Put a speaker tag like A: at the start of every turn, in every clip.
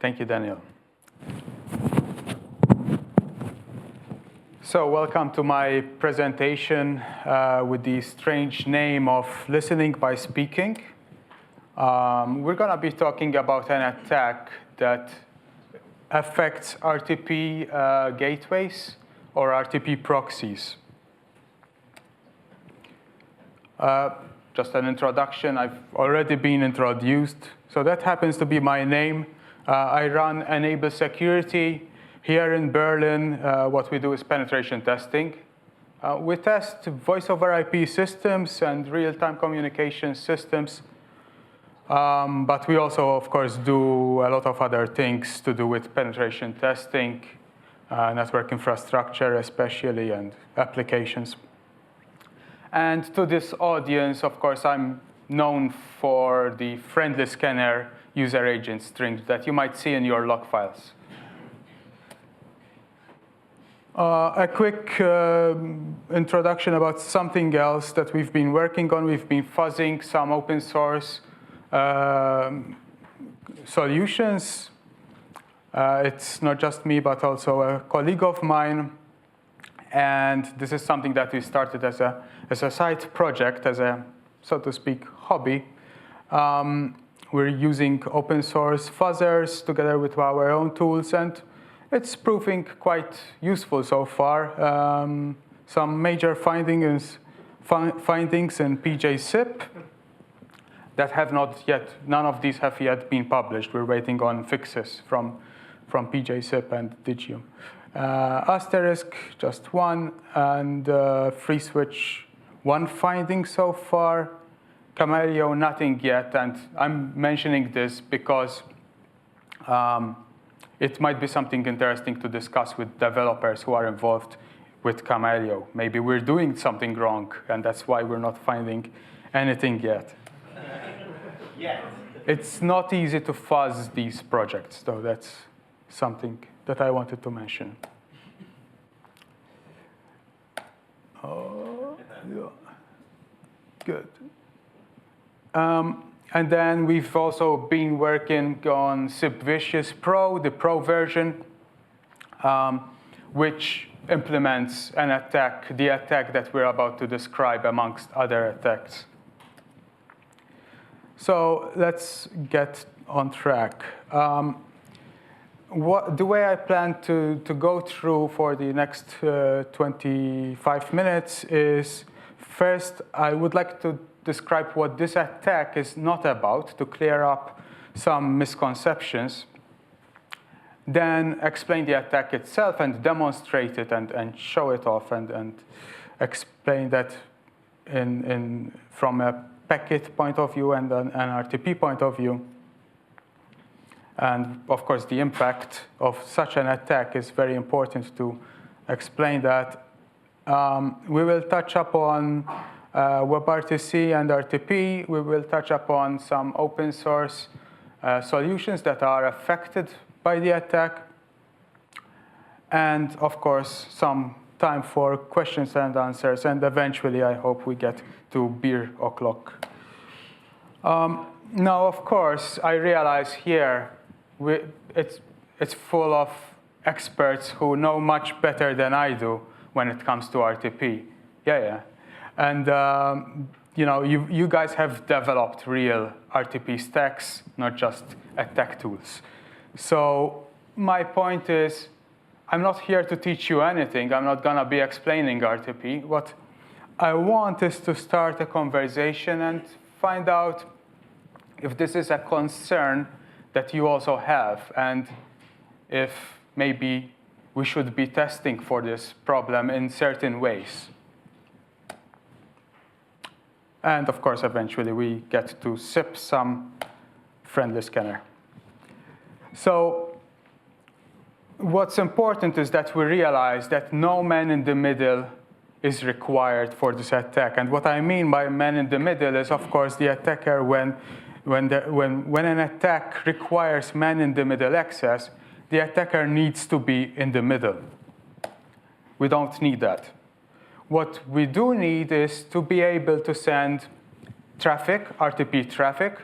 A: Thank you, Daniel. So welcome to my presentation with the strange name of listening by speaking. We're going to be talking about an attack that affects RTP gateways or RTP proxies. Just an introduction, I've already been introduced. So that happens to be my name. I run Enable Security here in Berlin. What we do is penetration testing. We test voice over IP systems and real-time communication systems. But we also, of course, do a lot of other things to do with penetration testing, network infrastructure especially, and applications. And to this audience, of course, I'm known for the friendly scanner user agent strings that you might see in your log files. A quick introduction about something else that we've been working on. We've been fuzzing some open source solutions. It's not just me, but also a colleague of mine. And this is something that we started as a side project, as a, so to speak, hobby. We're using open source fuzzers together with our own tools, and it's proving quite useful so far. Some major findings in PJSIP that have not yet, none of these have yet been published. We're waiting on fixes from PJSIP and Digium. Asterisk, just one, and FreeSwitch, one finding so far. Kamailio, nothing yet, and I'm mentioning this because it might be something interesting to discuss with developers who are involved with Kamailio. Maybe we're doing something wrong, and that's why we're not finding anything yet. It's not easy to fuzz these projects, though. That's something that I wanted to mention. Yeah. Good. And then we've also been working on SIPVicious Pro, the Pro version, which implements an attack, the attack that we're about to describe amongst other attacks. So let's get on track. The way I plan to go through for the next 25 minutes is, first, I would like to describe what this attack is not about, to clear up some misconceptions. Then explain the attack itself and demonstrate it and show it off and explain that from a packet point of view and an RTP point of view. And of course, the impact of such an attack is very important to explain that. We will touch upon WebRTC and RTP. We will touch upon some open source solutions that are affected by the attack. And of course, some time for questions and answers. And eventually, I hope we get to beer o'clock. Now, of course, I realize here it's full of experts who know much better than I do when it comes to RTP. Yeah. And you guys have developed real RTP stacks, not just attack tools. So my point is, I'm not here to teach you anything. I'm not going to be explaining RTP. What I want is to start a conversation and find out if this is a concern that you also have, and if maybe we should be testing for this problem in certain ways. And of course, eventually, we get to sip some friendly scanner. So what's important is that we realize that no man in the middle is required for this attack. And what I mean by man in the middle is, of course, the attacker when an attack requires man in the middle access, the attacker needs to be in the middle. We don't need that. What we do need is to be able to send traffic, RTP traffic,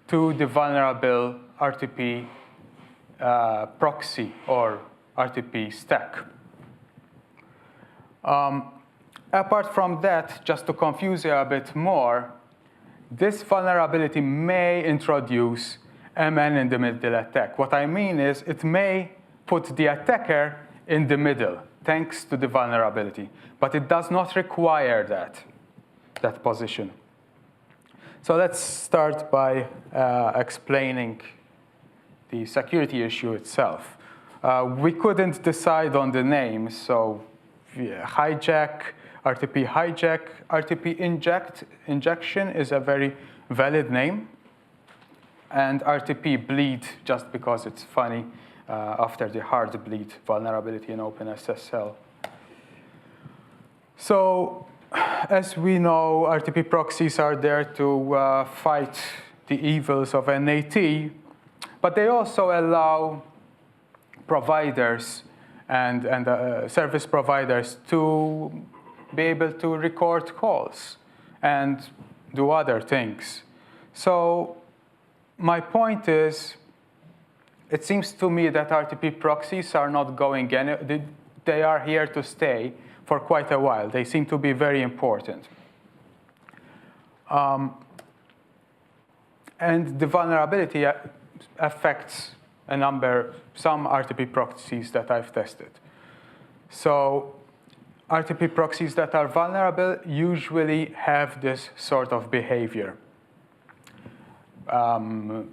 A: to the vulnerable RTP proxy or RTP stack. Apart from that, just to confuse you a bit more, this vulnerability may introduce a man-in-the-middle attack. What I mean is it may put the attacker in the middle, thanks to the vulnerability. But it does not require that position. So let's start by explaining the security issue itself. We couldn't decide on the name, so hijack, RTP hijack, RTP injection is a very valid name, and RTP bleed just because it's funny after the hard bleed vulnerability in OpenSSL. So as we know, RTP proxies are there to fight the evils of NAT, but they also allow providers and service providers to be able to record calls and do other things. So my point is, it seems to me that RTP proxies are not going anywhere. They are here to stay for quite a while. They seem to be very important. And the vulnerability affects some RTP proxies that I've tested. So RTP proxies that are vulnerable usually have this sort of behavior.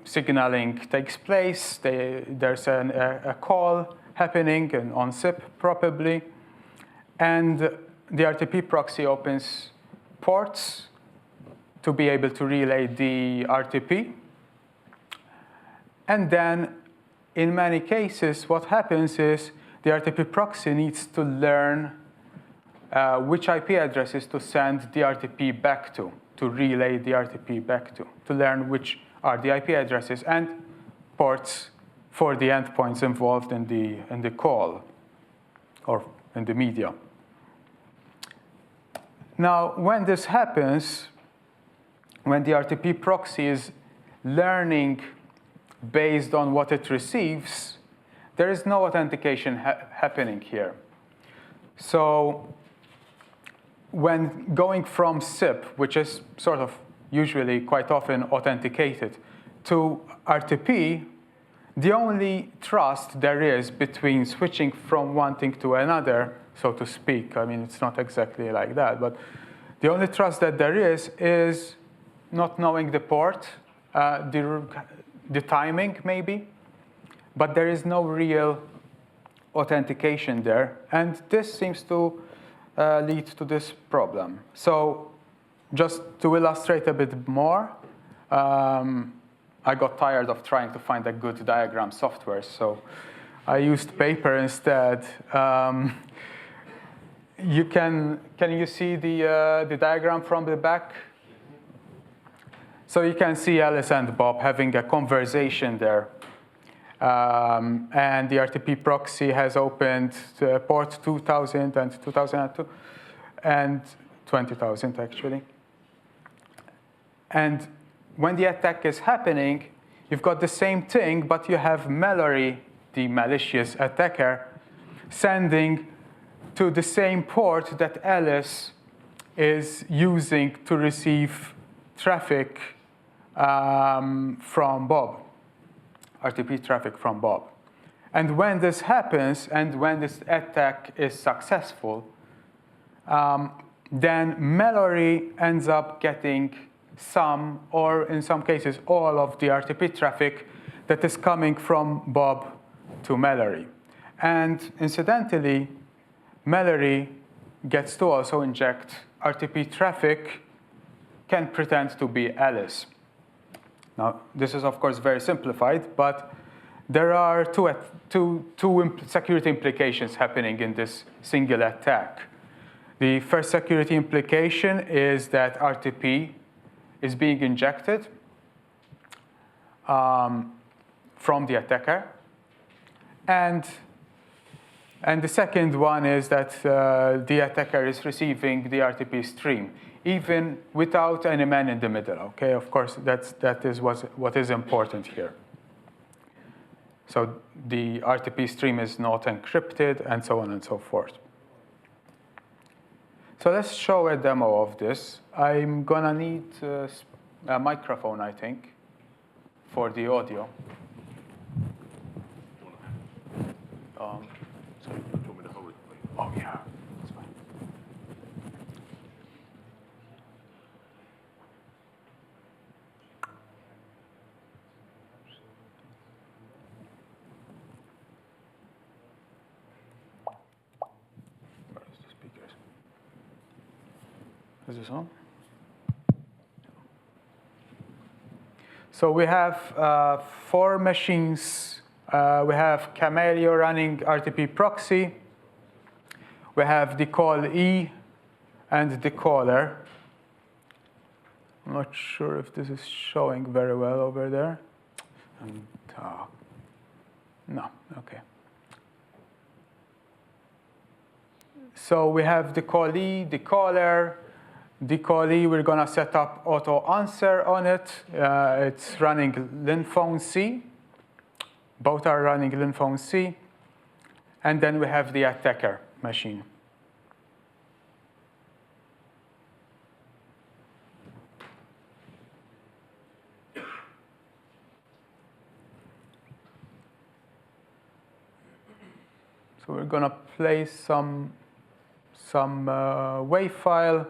A: Signaling takes place, there's a call happening on SIP probably, and the RTP proxy opens ports to be able to relay the RTP. And then in many cases, what happens is the RTP proxy needs to learn which IP addresses to send the RTP back to relay the RTP back to learn which are the IP addresses and ports for the endpoints involved in the call or in the media. Now, when this happens, when the RTP proxy is learning based on what it receives, there is no authentication happening here. So when going from SIP, which is sort of usually quite often authenticated, to RTP, the only trust there is between switching from one thing to another, so to speak, I mean, it's not exactly like that, but the only trust that there is not knowing the port, the timing maybe, but there is no real authentication there, and this seems to lead to this problem. So just to illustrate a bit more, I got tired of trying to find a good diagram software, so I used paper instead. Can you see the diagram from the back? So you can see Alice and Bob having a conversation there. And the RTP proxy has opened port 2000 and 2002 and 20,000 actually. And when the attack is happening, you've got the same thing, but you have Mallory, the malicious attacker, sending to the same port that Alice is using to receive traffic from Bob, RTP traffic from Bob. And when this happens, and when this attack is successful, then Mallory ends up getting some, or in some cases, all of the RTP traffic that is coming from Bob to Mallory. And incidentally, Mallory gets to also inject RTP traffic, can pretend to be Alice. Now, this is, of course, very simplified, but there are two security implications happening in this single attack. The first security implication is that RTP is being injected from the attacker. And the second one is that the attacker is receiving the RTP stream, even without any man in the middle. Okay, of course, that is what is important here. So the RTP stream is not encrypted, and so on and so forth. So let's show a demo of this. I'm going to need a microphone, I think, for the audio.
B: Sorry, do you want me to hold it?
A: Oh, yeah, that's fine. Where is the speakers? Is this on? So we have 4 machines. We have Kamailio running RTP Proxy. We have the call E and the caller. I'm not sure if this is showing very well over there. And, no, OK. So we have the call E, the caller. The call E, we're going to set up auto answer on it. It's running linphone C. Both are running linphone C. And then we have the attacker machine. So we're going to play some WAV file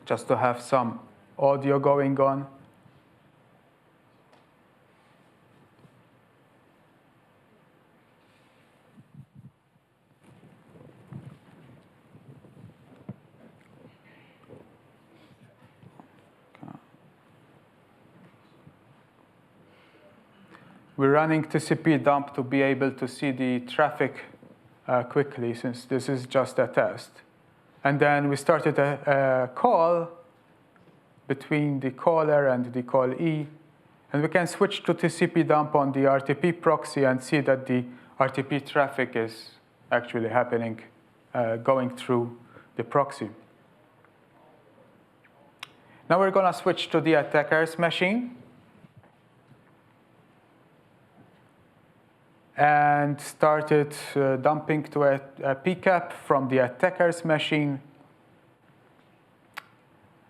A: just to have some audio going on. We're running TCP dump to be able to see the traffic quickly, since this is just a test. And then we started a call between the caller and the call E. And we can switch to TCP dump on the RTP proxy and see that the RTP traffic is actually happening, going through the proxy. Now we're going to switch to the attacker's machine. And started dumping to a PCAP from the attacker's machine.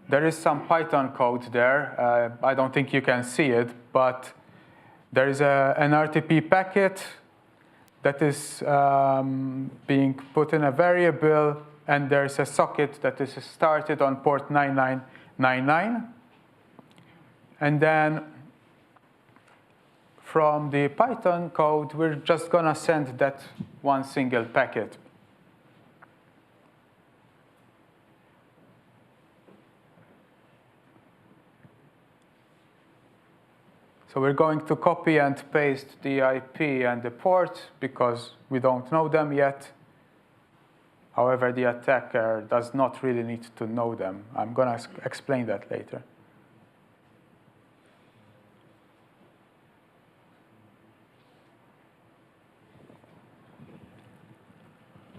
A: There is some Python code there. I don't think you can see it, but there is an RTP packet that is being put in a variable, and there's a socket that is started on port 9999. And then from the Python code, we're just going to send that one single packet. So we're going to copy and paste the IP and the port because we don't know them yet. However, the attacker does not really need to know them. I'm going to explain that later.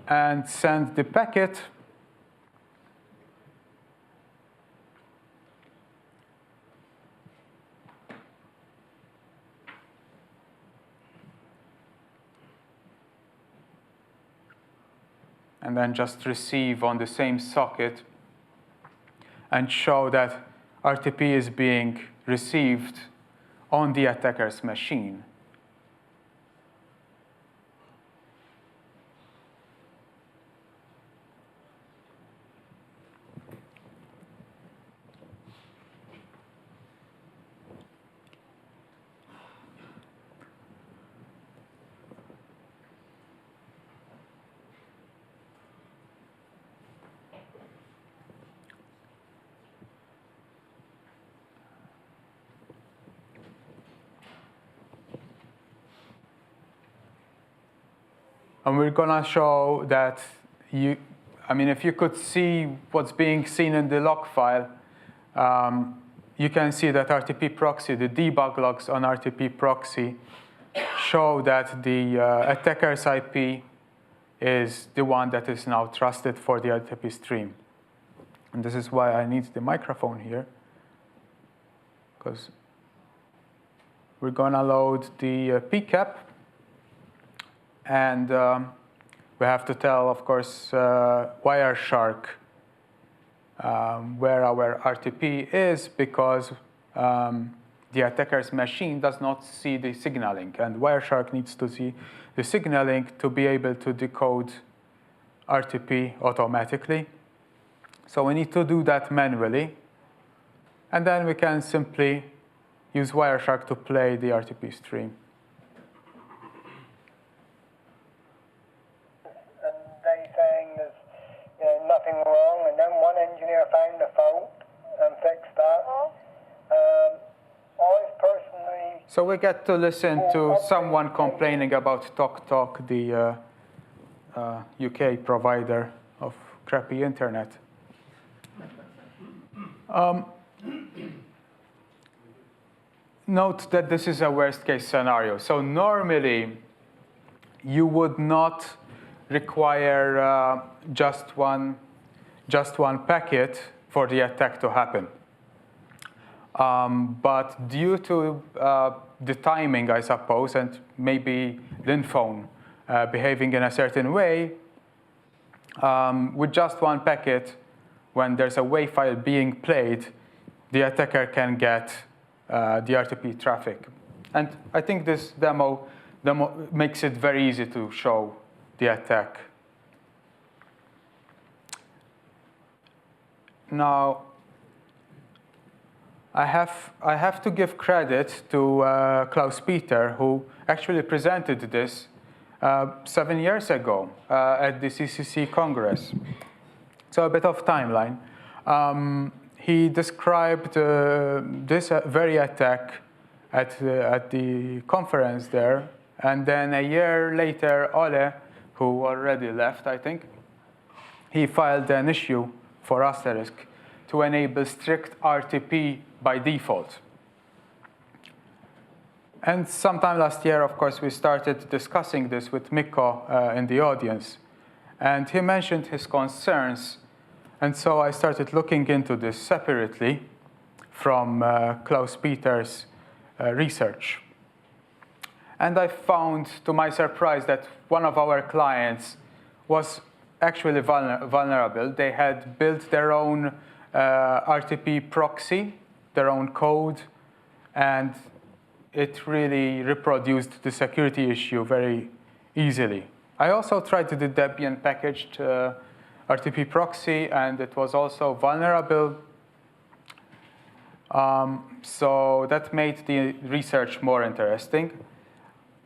A: And send the packet. And then just receive on the same socket and show that RTP is being received on the attacker's machine. And we're going to show that if you could see what's being seen in the log file, you can see that RTP proxy, the debug logs on RTP proxy, show that the attacker's IP is the one that is now trusted for the RTP stream. And this is why I need the microphone here, because we're going to load the PCAP. And we have to tell, of course, Wireshark where our RTP is, because the attacker's machine does not see the signaling. And Wireshark needs to see the signaling to be able to decode RTP automatically. So we need to do that manually. And then we can simply use Wireshark to play the RTP stream.
B: And they saying there's nothing wrong, and then one engineer found a fault and fixed that. I personally...
A: So we get to listen to someone complaining about TalkTalk, the UK provider of crappy internet. Note that this is a worst-case scenario. So normally, you would not require just one packet for the attack to happen. But due to the timing, I suppose, and maybe Linphone behaving in a certain way, with just one packet, when there's a WAV file being played, the attacker can get the RTP traffic. And I think this demo makes it very easy to show the attack. Now, I have to give credit to Klaus Peters, who actually presented this 7 years ago at the CCC Congress. So a bit of timeline. He described this very attack at the conference there. And then a year later, Ole, who already left, I think, he filed an issue for Asterisk to enable strict RTP by default. And sometime last year, of course, we started discussing this with Mikko in the audience. And he mentioned his concerns. And so I started looking into this separately from Klaus Peters' research. And I found, to my surprise, that one of our clients was actually vulnerable. They had built their own RTP proxy, their own code, and it really reproduced the security issue very easily. I also tried the Debian packaged RTP proxy, and it was also vulnerable. So that made the research more interesting.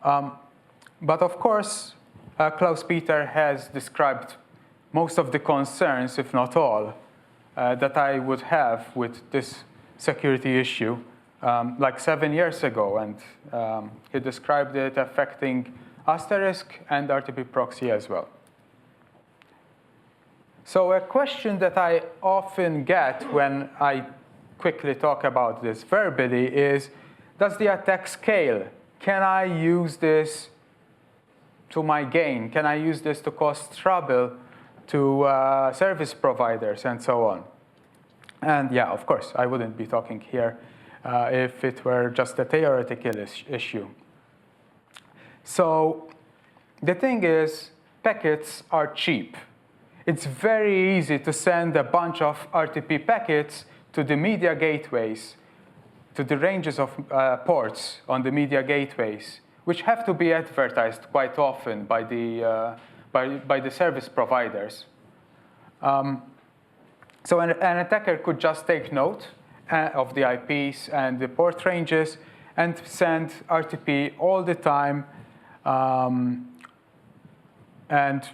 A: But of course, Klaus Peters has described most of the concerns, if not all, that I would have with this security issue like 7 years ago. And he described it affecting Asterisk and RTP proxy as well. So a question that I often get when I quickly talk about this verbally is, does the attack scale? Can I use this to my gain? Can I use this to cause trouble to service providers and so on? And yeah, of course, I wouldn't be talking here if it were just a theoretical issue. So the thing is, packets are cheap. It's very easy to send a bunch of RTP packets to the media gateways, to the ranges of ports on the media gateways, which have to be advertised quite often by the service providers. So an attacker could just take note of the IPs and the port ranges and send RTP all the time. And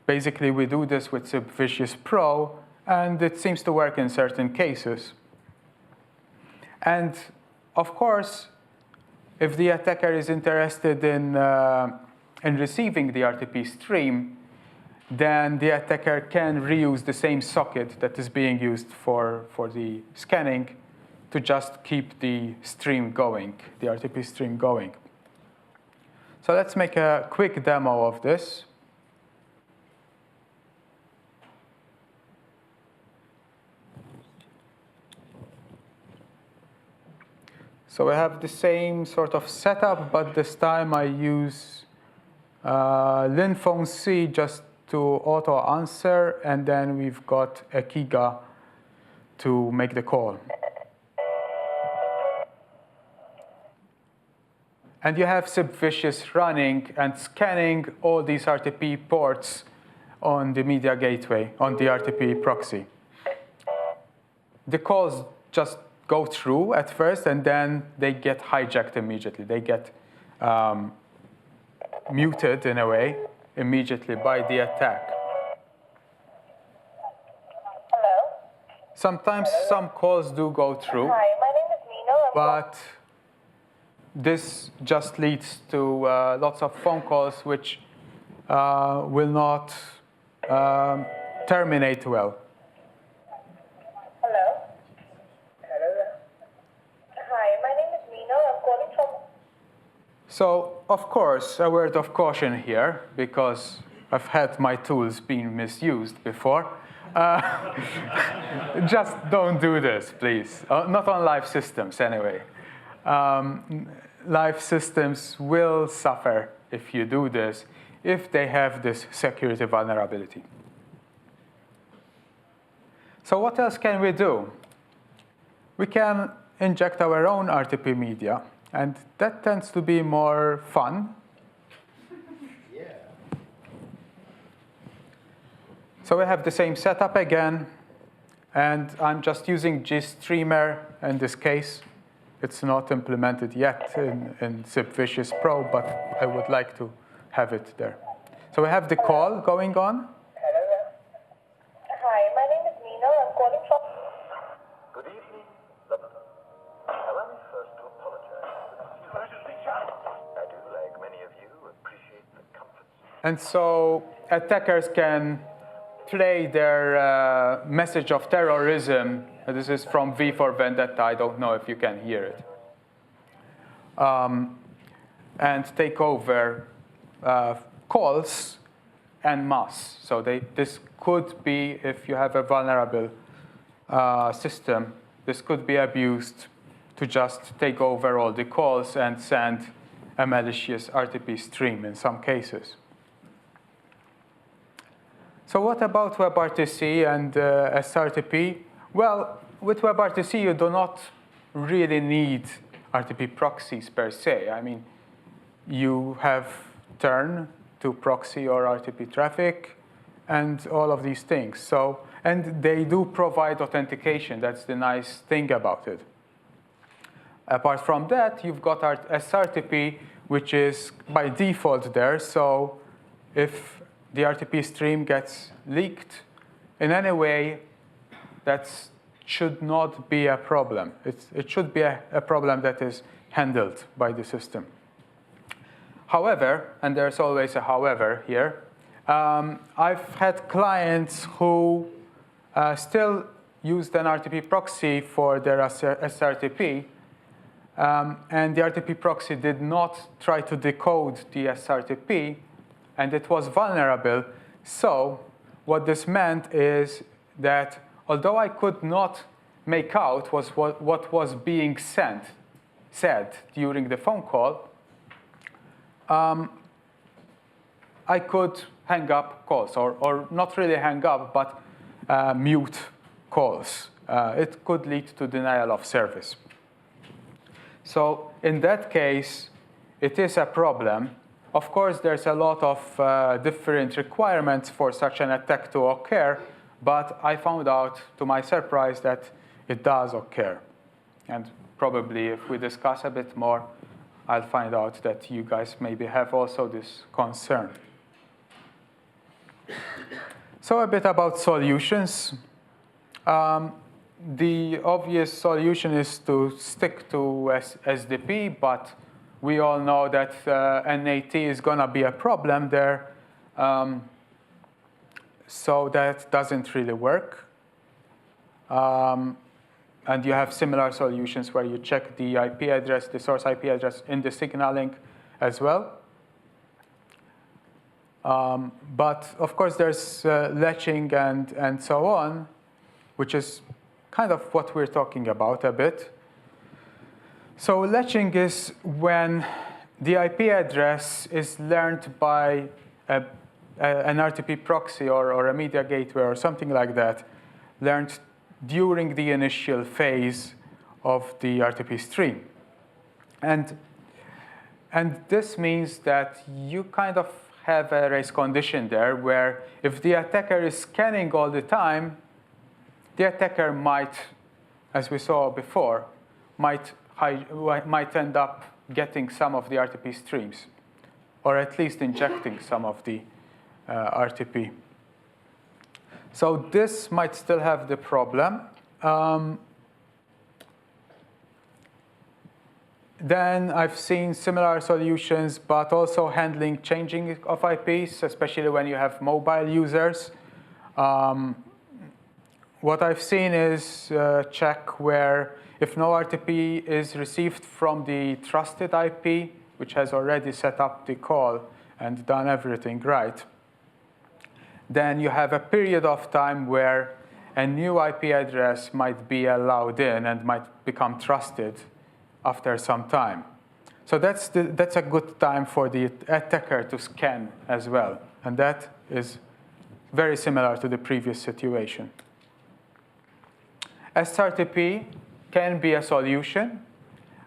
A: basically, we do this with Subvicious Pro, and it seems to work in certain cases. And of course, if the attacker is interested in receiving the RTP stream, then the attacker can reuse the same socket that is being used for the scanning to just keep the stream going, the RTP stream going. So let's make a quick demo of this. So we have the same sort of setup, but this time I use linphone C just to auto answer, and then we've got a Giga to make the call. And you have SibVicious running and scanning all these RTP ports on the media gateway, on the RTP proxy. The calls just go through at first, and then they get hijacked immediately. They get muted, in a way, immediately by the attack.
B: Hello?
A: Sometimes some calls do go through.
B: Hi, my name is Nina.
A: But this just leads to lots of phone calls which will not terminate well.
B: Hello? Hello? Hi, my name is Nina. I'm calling from...
A: So, of course, a word of caution here, because I've had my tools being misused before. Just don't do this, please. Not on live systems, anyway. Live systems will suffer if you do this, if they have this security vulnerability. So what else can we do? We can inject our own RTP media, and that tends to be more fun. Yeah. So we have the same setup again, and I'm just using GStreamer in this case. It's not implemented yet in SibVicious Pro, but I would like to have it there. So we have the call going on.
B: Hello? Hi, my name is Nina. I'm calling from...
C: Good evening, London. Allow me first to apologize. I do, like many of you, appreciate the comforts.
A: And so attackers can play their message of terrorism. This is from V for Vendetta. I don't know if you can hear it. And take over calls en masse. So this could be, if you have a vulnerable system, this could be abused to just take over all the calls and send a malicious RTP stream in some cases. So what about WebRTC and SRTP? Well, with WebRTC, you do not really need RTP proxies per se. I mean, you have turn to proxy or RTP traffic and all of these things. So, and they do provide authentication. That's the nice thing about it. Apart from that, you've got SRTP, which is by default there. So if the RTP stream gets leaked in any way, that should not be a problem. It should be a problem that is handled by the system. However, and there's always a however here, I've had clients who still used an RTP proxy for their SRTP, and the RTP proxy did not try to decode the SRTP, and it was vulnerable. So what this meant is that although I could not make out what was being said during the phone call, I could hang up calls, or not really hang up, but mute calls. It could lead to denial of service. So in that case, it is a problem. Of course, there's a lot of different requirements for such an attack to occur, but I found out, to my surprise, that it does occur. And probably if we discuss a bit more, I'll find out that you guys maybe have also this concern. So a bit about solutions. The obvious solution is to stick to SDP, but we all know that NAT is going to be a problem there. So that doesn't really work. And you have similar solutions where you check the IP address, the source IP address in the signaling as well. But of course, there's latching and so on, which is kind of what we're talking about a bit. So latching is when the IP address is learned by an RTP proxy or a media gateway or something like that, learned during the initial phase of the RTP stream. And this means that you kind of have a race condition there where if the attacker is scanning all the time, the attacker might, as we saw before, might end up getting some of the RTP streams, or at least injecting some of the RTP. So this might still have the problem. Then I've seen similar solutions, but also handling changing of IPs, especially when you have mobile users. What I've seen is check where if no RTP is received from the trusted IP, which has already set up the call and done everything right, then you have a period of time where a new IP address might be allowed in and might become trusted after some time. So that's a good time for the attacker to scan as well. And that is very similar to the previous situation. SRTP can be a solution.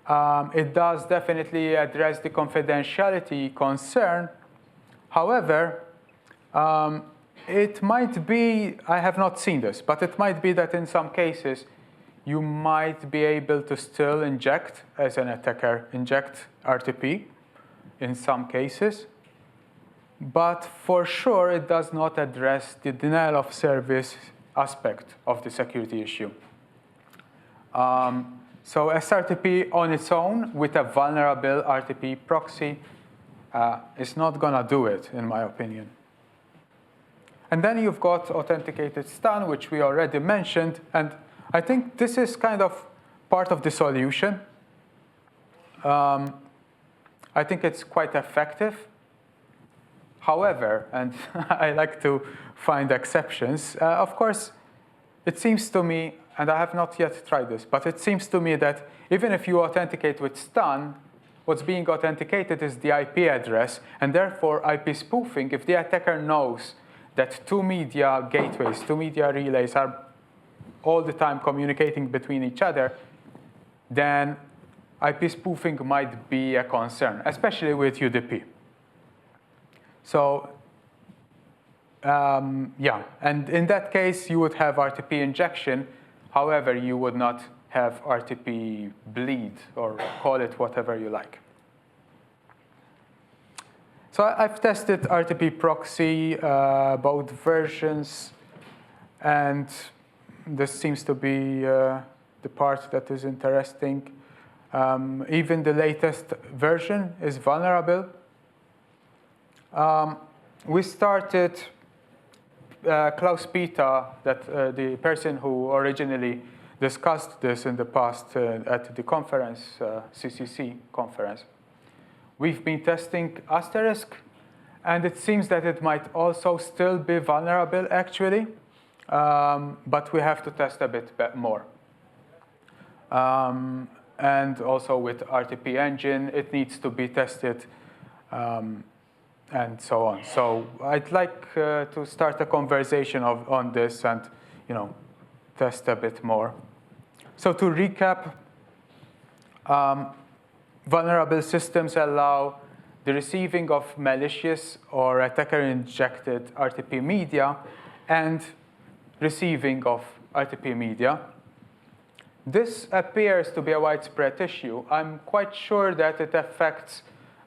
A: It does definitely address the confidentiality concern. However, it might be, I have not seen this, but it might be that in some cases, you might be able to still inject, as an attacker, inject RTP in some cases. But for sure, it does not address the denial of service aspect of the security issue. So SRTP on its own with a vulnerable RTP proxy is not going to do it, in my opinion. And then you've got authenticated stun, which we already mentioned. And I think this is kind of part of the solution. I think it's quite effective. However, and I like to find exceptions, of course, it seems to me, and I have not yet tried this, but it seems to me that even if you authenticate with stun, what's being authenticated is the IP address, and therefore IP spoofing, if the attacker knows that two media gateways, two media relays are all the time communicating between each other, then IP spoofing might be a concern, especially with UDP. So yeah, and in that case, you would have RTP injection. However, you would not have RTP bleed, or call it whatever you like. So I've tested RTP Proxy, both versions, and this seems to be the part that is interesting. Even the latest version is vulnerable. We started, Klaus Peters, the person who originally discussed this in the past at the conference, CCC conference. We've been testing asterisk, and it seems that it might also still be vulnerable, actually, but we have to test a bit more. And also with RTP engine, it needs to be tested, and so on. So I'd like to start a conversation on this and, test a bit more. So to recap, vulnerable systems allow the receiving of malicious or attacker-injected RTP media and receiving of RTP media. This appears to be a widespread issue. I'm quite sure that it affects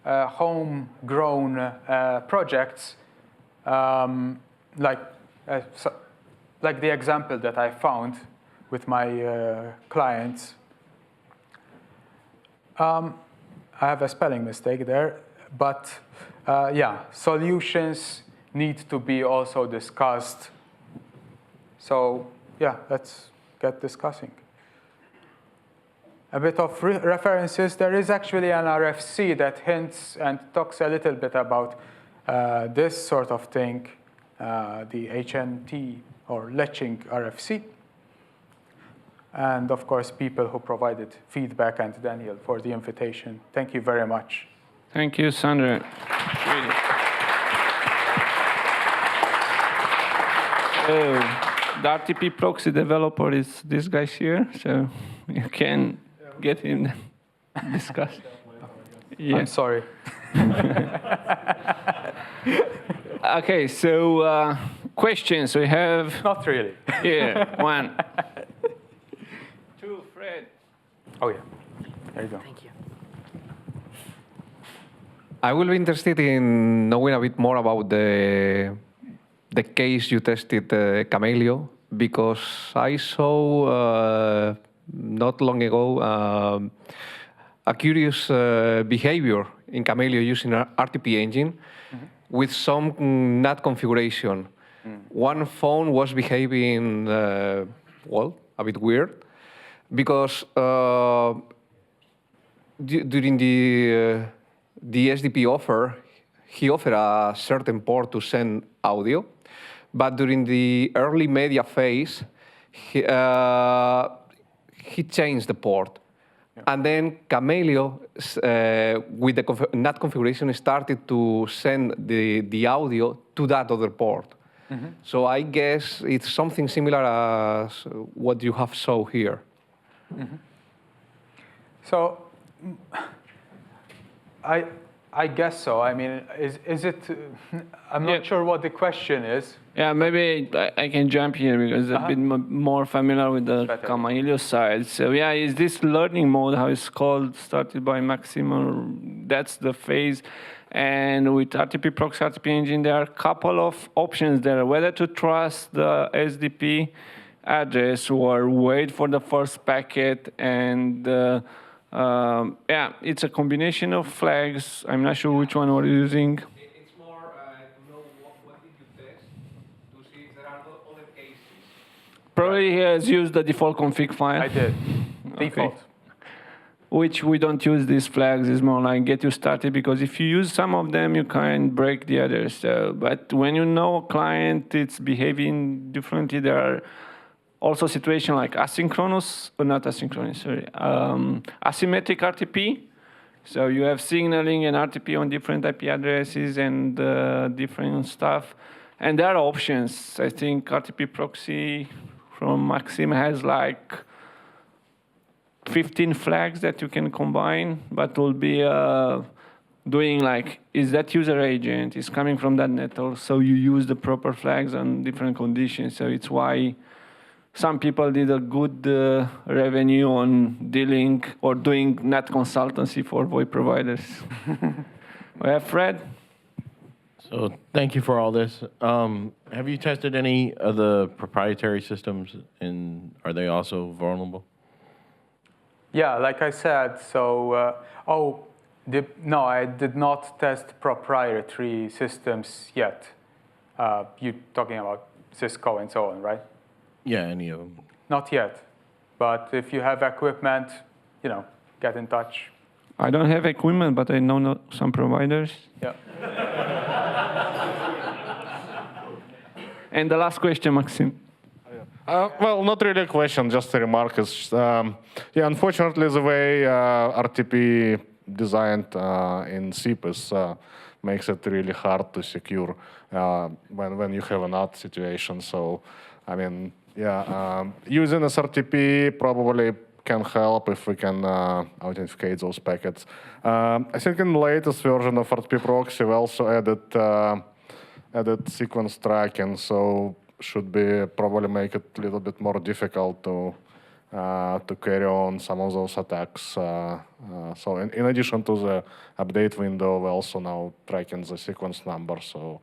A: homegrown projects, like the example that I found with my clients. I have a spelling mistake there, but yeah, solutions need to be also discussed. So yeah, let's get discussing. A bit of references. There is actually an RFC that hints and talks a little bit about this sort of thing, the HNT or Latching RFC. And of course, people who provided feedback, and Daniel for the invitation. Thank you very much.
D: Thank you, Sandro. Really. So, the RTP Proxy developer is this guy here, so you can get him discuss. Yeah.
A: I'm sorry.
D: Okay, so questions we have.
A: Not really.
D: Here, 1. 2, Fred.
A: Oh, yeah. There you go.
E: Thank you.
F: I will be interested in knowing a bit more about the case you tested, Kamailio, because I saw not long ago a curious behavior in Kamailio using an RTP engine with some NAT configuration. One phone was behaving, well, a bit weird, because during the SDP offer, he offered a certain port to send audio, but during the early media phase, he changed the port. Yeah. And then Kamailio, with the NAT configuration, started to send the audio to that other port. Mm-hmm. So I guess it's something similar as what you have shown here.
A: Mm-hmm. So I guess so. I mean, is it? I'm not sure what the question is.
D: Yeah, maybe I can jump here because I'm a bit more familiar with the Kamailio side. So yeah, is this learning mode, how it's called, started by Maximo? That's the phase. And with RTP Proxy, RTP Engine, there are a couple of options there, whether to trust the SDP address or wait for the first packet. And yeah, it's a combination of flags. I'm not sure which one we're using.
F: It's more to know what did you test, to see if there are other cases.
D: Probably he has used the default config file.
A: I did.
D: Okay.
A: Default.
D: Which we don't use these flags. It's more like get you started, because if you use some of them, you can break the others. So, but when you know a client, it's behaving differently. There are also situations like asynchronous, or not asynchronous, sorry, asymmetric RTP. So you have signaling and RTP on different IP addresses and different stuff. And there are options. I think RTP Proxy from Maxim has like 15 flags that you can combine, but will be doing like, is that user agent, is coming from that network, so you use the proper flags on different conditions. So it's why some people did a good revenue on dealing or doing NAT consultancy for VoIP providers. We have Fred.
G: So thank you for all this. Have you tested any of the proprietary systems, and are they also vulnerable?
A: Yeah, like I said, so, no, I did not test proprietary systems yet. You're talking about Cisco and so on, right?
G: Yeah, any of them.
A: Not yet, but if you have equipment, get in touch.
D: I don't have equipment, but I know some providers.
A: Yeah.
D: And the last question, Maxim.
H: Well, not really a question, just a remark. Yeah, unfortunately, the way RTP designed in CPS makes it really hard to secure when you have a NAT situation. So, I mean, yeah, using SRTP probably can help if we can authenticate those packets. I think in the latest version of RTP Proxy, we also added sequence tracking, so should be probably make it a little bit more difficult to carry on some of those attacks. So in addition to the update window, we're also now tracking the sequence number. So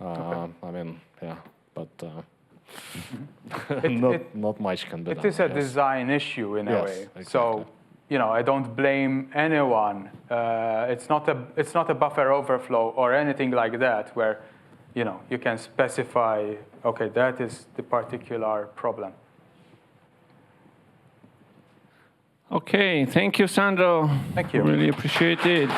H: I mean, yeah, but not much can be done.
A: It is a design issue in a way. Exactly. So I don't blame anyone. It's not a buffer overflow or anything like that where you can specify, okay, that is the particular problem.
D: Okay, thank you, Sandro.
A: Thank you.
D: Really appreciate it.